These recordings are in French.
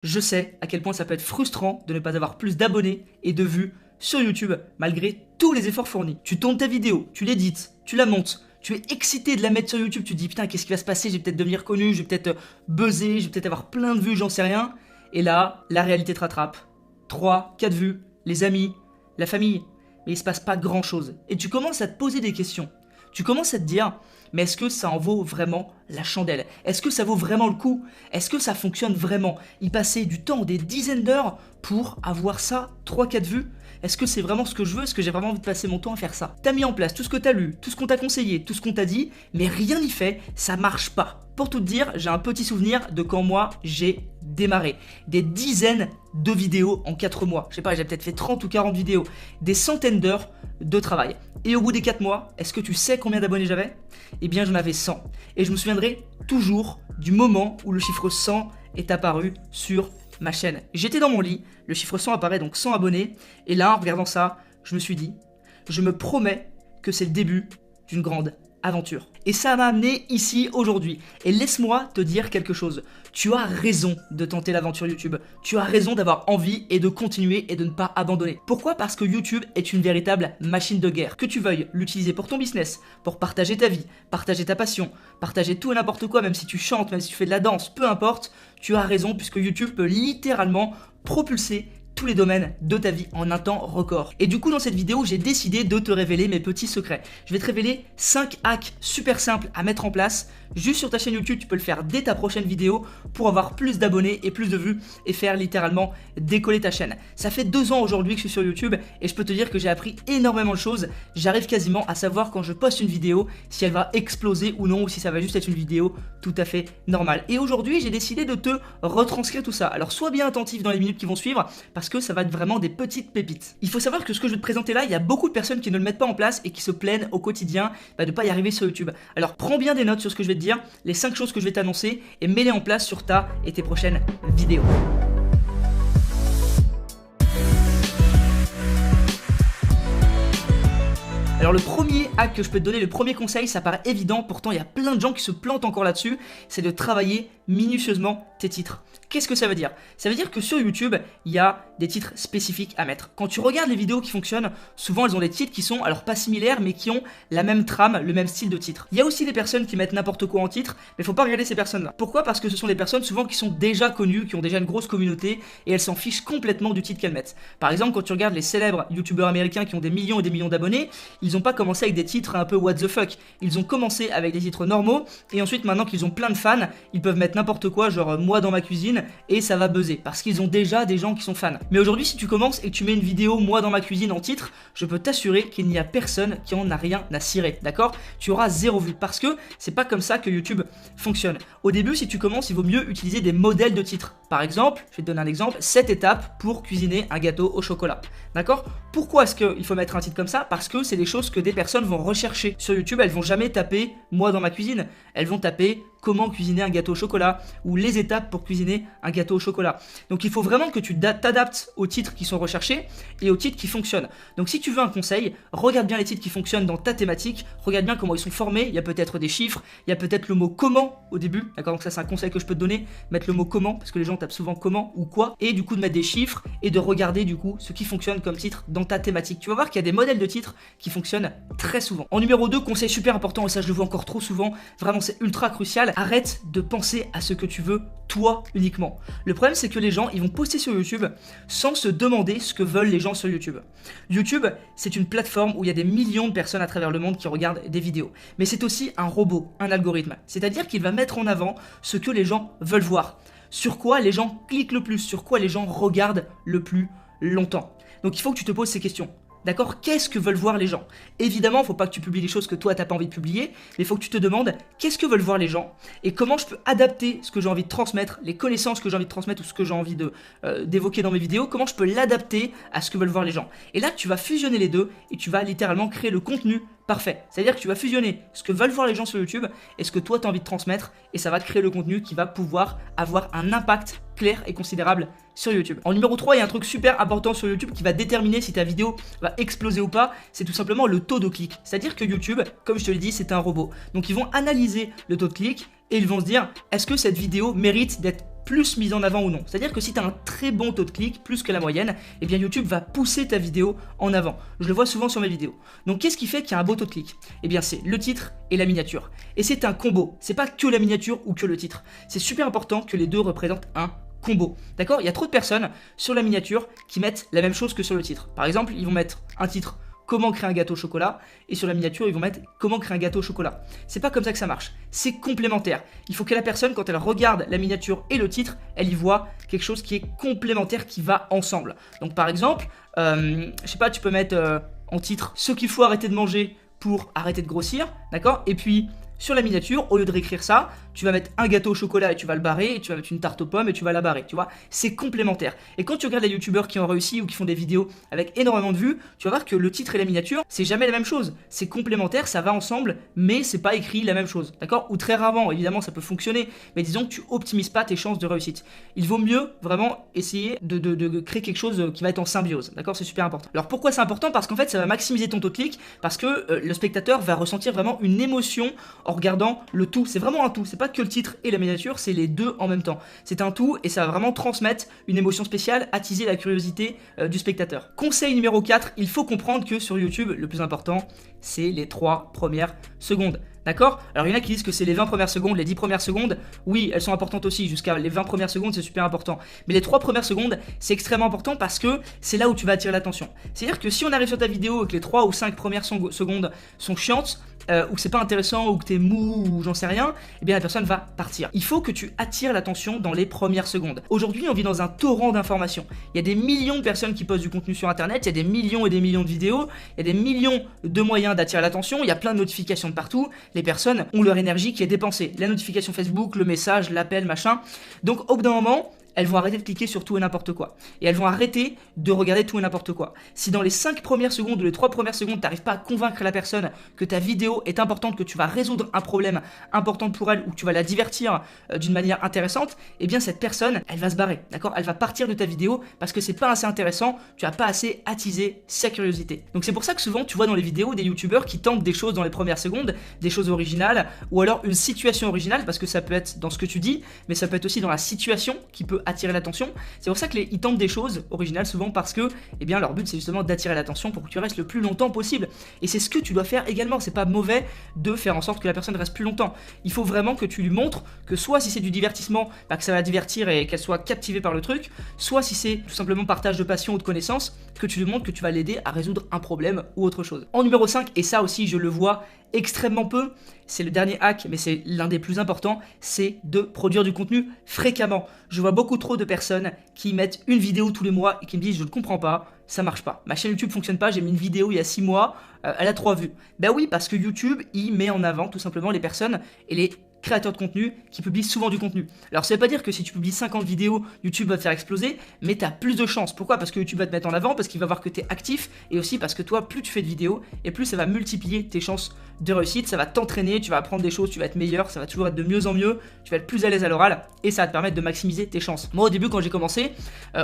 Je sais à quel point ça peut être frustrant de ne pas avoir plus d'abonnés et de vues sur YouTube malgré tous les efforts fournis. Tu tournes ta vidéo, tu l'édites, tu la montes, tu es excité de la mettre sur YouTube, tu te dis putain qu'est-ce qui va se passer, je vais peut-être devenir connu, je vais peut-être buzzer, je vais peut-être avoir plein de vues, j'en sais rien. Et là, la réalité te rattrape. 3, 4 vues, les amis, la famille, mais il se passe pas grand chose. Et tu commences à te poser des questions. Tu commences à te dire, mais est-ce que ça en vaut vraiment la chandelle? Est-ce que ça vaut vraiment le coup? Est-ce que ça fonctionne vraiment? Y passer du temps, des dizaines d'heures pour avoir ça, 3-4 vues? Est-ce que c'est vraiment ce que je veux? Est-ce que j'ai vraiment envie de passer mon temps à faire ça? T'as mis en place tout ce que t'as lu, tout ce qu'on t'a conseillé, tout ce qu'on t'a dit, mais rien n'y fait, ça marche pas. Pour tout te dire, j'ai un petit souvenir de quand moi j'ai démarré. Des dizaines de vidéos en 4 mois. Je sais pas, j'ai peut-être fait 30 ou 40 vidéos. Des centaines d'heures de travail. Et au bout des 4 mois, est-ce que tu sais combien d'abonnés j'avais? Eh bien j'en avais 100. Et je me souviendrai toujours du moment où le chiffre 100 est apparu sur ma chaîne. J'étais dans mon lit, le chiffre 100 apparaît, donc 100 abonnés. Et là, en regardant ça, je me suis dit, je me promets que c'est le début d'une grande aventure. Et ça m'a amené ici aujourd'hui. Et laisse-moi te dire quelque chose. Tu as raison de tenter l'aventure YouTube. Tu as raison d'avoir envie et de continuer et de ne pas abandonner. Pourquoi? Parce que YouTube est une véritable machine de guerre. Que tu veuilles l'utiliser pour ton business, pour partager ta vie, partager ta passion, partager tout et n'importe quoi, même si tu chantes, même si tu fais de la danse, peu importe, tu as raison puisque YouTube peut littéralement propulser tous les domaines de ta vie en un temps record. Et du coup, dans cette vidéo, j'ai décidé de te révéler mes petits secrets. Je vais te révéler 5 hacks super simples à mettre en place. Juste sur ta chaîne YouTube, tu peux le faire dès ta prochaine vidéo pour avoir plus d'abonnés et plus de vues et faire littéralement décoller ta chaîne. Ça fait 2 ans aujourd'hui que je suis sur YouTube et je peux te dire que j'ai appris énormément de choses. J'arrive quasiment à savoir quand je poste une vidéo si elle va exploser ou non, ou si ça va juste être une vidéo tout à fait normale. Et aujourd'hui, j'ai décidé de te retranscrire tout ça. Alors sois bien attentif dans les minutes qui vont suivre parce que ça va être vraiment des petites pépites. Il faut savoir que ce que je vais te présenter là, il y a beaucoup de personnes qui ne le mettent pas en place et qui se plaignent au quotidien de ne pas y arriver sur YouTube. Alors prends bien des notes sur ce que je vais te dire, les 5 choses que je vais t'annoncer et mets-les en place sur ta et tes prochaines vidéos. Alors le premier hack que je peux te donner, le premier conseil, ça paraît évident, pourtant il y a plein de gens qui se plantent encore là-dessus, c'est de travailler minutieusement tes titres. Qu'est-ce que ça veut dire? Ça veut dire que sur YouTube, il y a des titres spécifiques à mettre. Quand tu regardes les vidéos qui fonctionnent, souvent elles ont des titres qui sont, alors pas similaires, mais qui ont la même trame, le même style de titre. Il y a aussi des personnes qui mettent n'importe quoi en titre, mais faut pas regarder ces personnes-là. Pourquoi? Parce que ce sont des personnes souvent qui sont déjà connues, qui ont déjà une grosse communauté, et elles s'en fichent complètement du titre qu'elles mettent. Par exemple, quand tu regardes les célèbres youtubeurs américains qui ont des millions et des millions d'abonnés, ils n'ont pas commencé avec des titres un peu what the fuck. Ils ont commencé avec des titres normaux, et ensuite maintenant qu'ils ont plein de fans, ils peuvent mettre n'importe quoi, genre moi dans ma cuisine, et ça va buzzer, parce qu'ils ont déjà des gens qui sont fans. Mais aujourd'hui, si tu commences et que tu mets une vidéo moi dans ma cuisine en titre, je peux t'assurer qu'il n'y a personne qui en a rien à cirer, d'accord? Tu auras 0 vue, parce que c'est pas comme ça que YouTube fonctionne. Au début, si tu commences, il vaut mieux utiliser des modèles de titres. Par exemple, je vais te donner un exemple, 7 étapes pour cuisiner un gâteau au chocolat, d'accord? Pourquoi est-ce qu'il faut mettre un titre comme ça? Parce que c'est des choses que des personnes vont rechercher sur YouTube. Elles vont jamais taper moi dans ma cuisine, elles vont taper comment cuisiner un gâteau au chocolat ou les étapes pour cuisiner un gâteau au chocolat. Donc il faut vraiment que tu t'adaptes aux titres qui sont recherchés et aux titres qui fonctionnent. Donc si tu veux un conseil, regarde bien les titres qui fonctionnent dans ta thématique, regarde bien comment ils sont formés, il y a peut-être des chiffres, il y a peut-être le mot comment au début, d'accord? Donc ça c'est un conseil que je peux te donner, mettre le mot comment parce que les gens tapent souvent comment ou quoi, et du coup de mettre des chiffres et de regarder du coup ce qui fonctionne comme titre dans ta thématique. Tu vas voir qu'il y a des modèles de titres qui fonctionnent très souvent. En numéro 2, conseil super important, et ça je le vois encore trop souvent, vraiment c'est ultra crucial, arrête de penser à ce que tu veux toi uniquement. Le problème c'est que les gens ils vont poster sur YouTube sans se demander ce que veulent les gens sur YouTube. YouTube c'est une plateforme où il y a des millions de personnes à travers le monde qui regardent des vidéos. Mais c'est aussi un robot, un algorithme. C'est-à-dire qu'il va mettre en avant ce que les gens veulent voir. Sur quoi les gens cliquent le plus, sur quoi les gens regardent le plus longtemps. Donc il faut que tu te poses ces questions. D'accord? Qu'est-ce que veulent voir les gens? Évidemment, il ne faut pas que tu publies des choses que toi, tu n'as pas envie de publier, mais il faut que tu te demandes qu'est-ce que veulent voir les gens et comment je peux adapter ce que j'ai envie de transmettre, les connaissances que j'ai envie de transmettre ou ce que j'ai envie d'évoquer dans mes vidéos, comment je peux l'adapter à ce que veulent voir les gens. Et là, tu vas fusionner les deux et tu vas littéralement créer le contenu parfait. C'est-à-dire que tu vas fusionner ce que veulent voir les gens sur YouTube et ce que toi, tu as envie de transmettre et ça va te créer le contenu qui va pouvoir avoir un impact clair et considérable sur YouTube. En numéro 3, il y a un truc super important sur YouTube qui va déterminer si ta vidéo va exploser ou pas, c'est tout simplement le taux de clic. C'est-à-dire que YouTube, comme je te l'ai dit, c'est un robot. Donc ils vont analyser le taux de clic et ils vont se dire, est-ce que cette vidéo mérite d'être plus mise en avant ou non. C'est-à-dire que si tu as un très bon taux de clic, plus que la moyenne, eh bien YouTube va pousser ta vidéo en avant. Je le vois souvent sur mes vidéos. Donc qu'est-ce qui fait qu'il y a un beau taux de clic? Eh bien c'est le titre et la miniature. Et c'est un combo, c'est pas que la miniature ou que le titre. C'est super important que les deux représentent un combo. D'accord? Il y a trop de personnes sur la miniature qui mettent la même chose que sur le titre. Par exemple, ils vont mettre un titre comment créer un gâteau au chocolat, et sur la miniature, ils vont mettre comment créer un gâteau au chocolat. C'est pas comme ça que ça marche, c'est complémentaire. Il faut que la personne, quand elle regarde la miniature et le titre, elle y voit quelque chose qui est complémentaire, qui va ensemble. Donc par exemple, je sais pas, tu peux mettre en titre ce qu'il faut arrêter de manger pour arrêter de grossir, d'accord? Et puis sur la miniature, au lieu de réécrire ça, tu vas mettre un gâteau au chocolat et tu vas le barrer, et tu vas mettre une tarte aux pommes et tu vas la barrer, tu vois. C'est complémentaire. Et quand tu regardes les youtubeurs qui ont réussi ou qui font des vidéos avec énormément de vues, tu vas voir que le titre et la miniature, c'est jamais la même chose. C'est complémentaire, ça va ensemble, mais c'est pas écrit la même chose, d'accord? Ou très rarement, évidemment, ça peut fonctionner, mais disons que tu optimises pas tes chances de réussite. Il vaut mieux vraiment essayer de créer quelque chose qui va être en symbiose, d'accord? C'est super important. Alors pourquoi c'est important? Parce qu'en fait, ça va maximiser ton taux de clic, parce que le spectateur va ressentir vraiment une émotion en regardant le tout. C'est vraiment un tout, c'est pas que le titre et la miniature, c'est les deux en même temps. C'est un tout et ça va vraiment transmettre une émotion spéciale, attiser la curiosité du spectateur. Conseil numéro 4, il faut comprendre que sur YouTube, le plus important, c'est les 3 premières secondes. D'accord? Alors il y en a qui disent que c'est les 20 premières secondes, les 10 premières secondes, oui, elles sont importantes aussi, jusqu'à les 20 premières secondes, c'est super important. Mais les 3 premières secondes, c'est extrêmement important parce que c'est là où tu vas attirer l'attention. C'est-à-dire que si on arrive sur ta vidéo et que les 3 ou 5 premières secondes sont chiantes, ou que c'est pas intéressant, ou que t'es mou, ou j'en sais rien, eh bien la personne va partir. Il faut que tu attires l'attention dans les premières secondes. Aujourd'hui, on vit dans un torrent d'informations. Il y a des millions de personnes qui postent du contenu sur Internet, il y a des millions et des millions de vidéos, il y a des millions de moyens d'attirer l'attention, il y a plein de notifications de partout, les personnes ont leur énergie qui est dépensée. La notification Facebook, le message, l'appel, machin. Donc au bout d'un moment, elles vont arrêter de cliquer sur tout et n'importe quoi. Et elles vont arrêter de regarder tout et n'importe quoi. Si dans les 5 premières secondes ou les 3 premières secondes, tu n'arrives pas à convaincre la personne que ta vidéo est importante, que tu vas résoudre un problème important pour elle ou que tu vas la divertir d'une manière intéressante, eh bien cette personne, elle va se barrer, d'accord? Elle va partir de ta vidéo parce que c'est pas assez intéressant, tu n'as pas assez attisé sa curiosité. Donc c'est pour ça que souvent tu vois dans les vidéos des youtubeurs qui tentent des choses dans les premières secondes, des choses originales, ou alors une situation originale, parce que ça peut être dans ce que tu dis, mais ça peut être aussi dans la situation qui peut attirer l'attention. C'est pour ça qu'ils tentent des choses originales souvent parce que eh bien, leur but c'est justement d'attirer l'attention pour que tu restes le plus longtemps possible. Et c'est ce que tu dois faire également. C'est pas mauvais de faire en sorte que la personne reste plus longtemps. Il faut vraiment que tu lui montres que soit si c'est du divertissement, bah, que ça va la divertir et qu'elle soit captivée par le truc, soit si c'est tout simplement partage de passion ou de connaissances, que tu lui montres que tu vas l'aider à résoudre un problème ou autre chose. En numéro 5, et ça aussi je le vois extrêmement peu, c'est le dernier hack, mais c'est l'un des plus importants, c'est de produire du contenu fréquemment. Je vois beaucoup trop de personnes qui mettent une vidéo tous les mois et qui me disent je ne comprends pas, ça marche pas. Ma chaîne YouTube fonctionne pas, j'ai mis une vidéo il y a 6 mois, elle a 3 vues. Ben oui, parce que YouTube, il met en avant tout simplement les personnes et les créateurs de contenu qui publient souvent du contenu. Alors ça veut pas dire que si tu publies 50 vidéos, YouTube va te faire exploser, mais tu as plus de chances. Pourquoi? Parce que YouTube va te mettre en avant, parce qu'il va voir que tu es actif, et aussi parce que toi, plus tu fais de vidéos, et plus ça va multiplier tes chances de réussite, ça va t'entraîner, tu vas apprendre des choses, tu vas être meilleur, ça va toujours être de mieux en mieux, tu vas être plus à l'aise à l'oral, et ça va te permettre de maximiser tes chances. Moi au début quand j'ai commencé,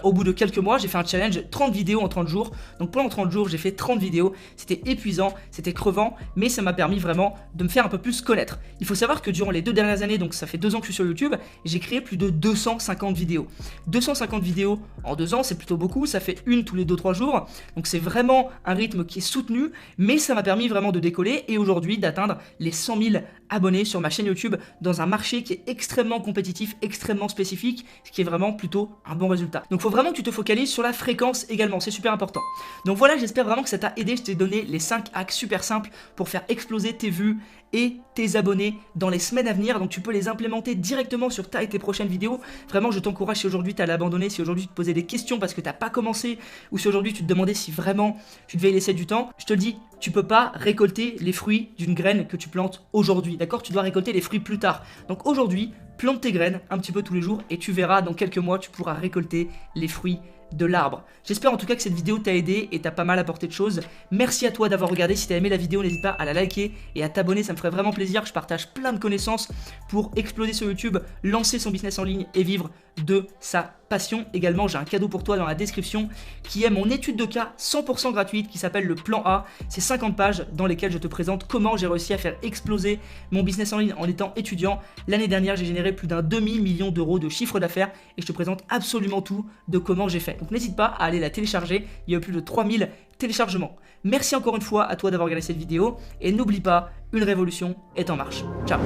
au bout de quelques mois, j'ai fait un challenge 30 vidéos en 30 jours, donc pendant 30 jours j'ai fait 30 vidéos, c'était épuisant, c'était crevant, mais ça m'a permis vraiment de me faire un peu plus connaître. Il faut savoir que durant les 2 dernières années, donc ça fait 2 ans que je suis sur YouTube, j'ai créé plus de 250 vidéos. 250 vidéos en 2 ans, c'est plutôt beaucoup, ça fait une tous les 2-3 jours, donc c'est vraiment un rythme qui est soutenu, mais ça m'a permis vraiment de décoller et aujourd'hui d'atteindre les 100 000 abonnés sur ma chaîne YouTube dans un marché qui est extrêmement compétitif, extrêmement spécifique, ce qui est vraiment plutôt un bon résultat. Donc il faut vraiment que tu te focalises sur la fréquence également, c'est super important. Donc voilà, j'espère vraiment que ça t'a aidé, je t'ai donné les 5 hacks super simples pour faire exploser tes vues et tes abonnés dans les semaines à venir, donc tu peux les implémenter directement sur ta et tes prochaines vidéos. Vraiment je t'encourage, si aujourd'hui tu as abandonné, si aujourd'hui tu te posais des questions parce que tu n'as pas commencé, ou si aujourd'hui tu te demandais si vraiment tu devais y laisser du temps, je te le dis, tu peux pas récolter les fruits d'une graine que tu plantes aujourd'hui, d'accord? Tu dois récolter les fruits plus tard. Donc aujourd'hui, plante tes graines un petit peu tous les jours et tu verras dans quelques mois, tu pourras récolter les fruits de l'arbre. J'espère en tout cas que cette vidéo t'a aidé et t'a pas mal apporté de choses. Merci à toi d'avoir regardé. Si t'as aimé la vidéo, n'hésite pas à la liker et à t'abonner, ça me ferait vraiment plaisir. Je partage plein de connaissances pour exploser sur YouTube, lancer son business en ligne et vivre de sa passion. Également, j'ai un cadeau pour toi dans la description qui est mon étude de cas 100% gratuite qui s'appelle le plan A. C'est 50 pages dans lesquelles je te présente comment j'ai réussi à faire exploser mon business en ligne en étant étudiant. L'année dernière, j'ai généré plus d'un demi-million d'euros de chiffre d'affaires et je te présente absolument tout de comment j'ai fait. Donc n'hésite pas à aller la télécharger. Il y a plus de 3000 téléchargements. Merci encore une fois à toi d'avoir regardé cette vidéo et n'oublie pas, une révolution est en marche. Ciao.